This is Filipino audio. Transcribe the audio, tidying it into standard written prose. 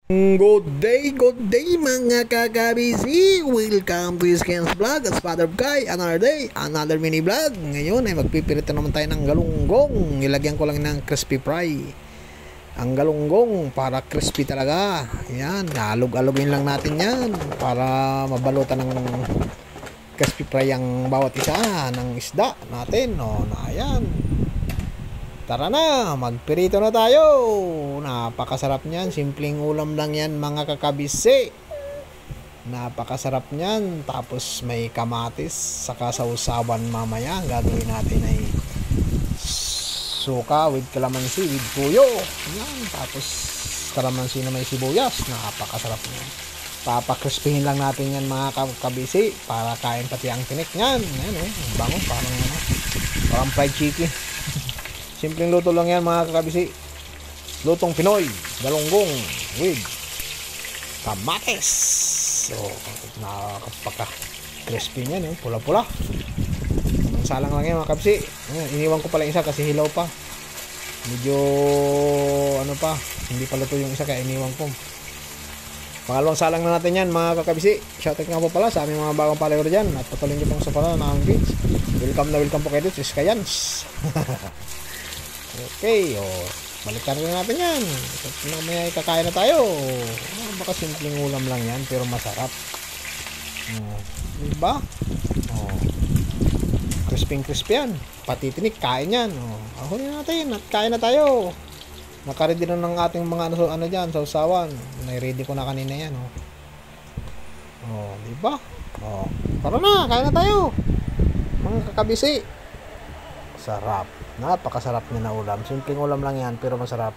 Good day mga kakabisi! Welcome to Iskens Vlog as Father of Guy. Another day, another mini vlog. Ngayon ay magpipirito naman tayo ng galunggong. Ilagyan ko lang ng crispy fry ang galunggong para crispy talaga. Yan, alog-alogin lang natin yan para mabalutan ng crispy fry ang bawat isa ng isda natin. Ayan. Tara na, magpirito na tayo. Napakasarap niyan. Simpleng ulam lang yan mga kakabisi. Napakasarap niyan. Tapos may kamatis saka sausawan mamaya. Ang gagawin natin ay suka with kalamansi with puyo. Yan. Tapos kalamansi na may sibuyas. Napakasarap niyan. Papakrispihin lang natin yan mga kakabisi para kain pati ang tinik niyan. Ayan bango. Parang fried chicken. Simpleng luto lang yan mga kakabisi. Lutong Pinoy, galunggong with kamatis. So, nakakapaka-crispy niyan, pula-pula. Salang lang yan mga kakabisi. Iniwan ko pala isa kasi hilaw pa. Medyo hindi pa luto yung isa kaya iniwan ko. Pangalawang salang na natin yan mga kakabisi. Shoutout nga po pala sa aming mga bagong follower dyan. At patuloy nyo pong sa pala ng aming page. Welcome po kayo dito sa Skayans. Okay, balikan rin natin yan. May kakain na tayo. Baka simpleng ulam lang yan pero masarap. Diba? Crispy yan. Pati tinik, kain yan. Ahuli natin at kain na tayo. Nakaready na ng ating mga dyan, sausawan. Nai-ready ko na kanina yan. Diba? Tara na, kain na tayo. Mga kakabisi. Sarap. Napakasarap niya na ulam. Simpleng ulam lang yan pero masarap.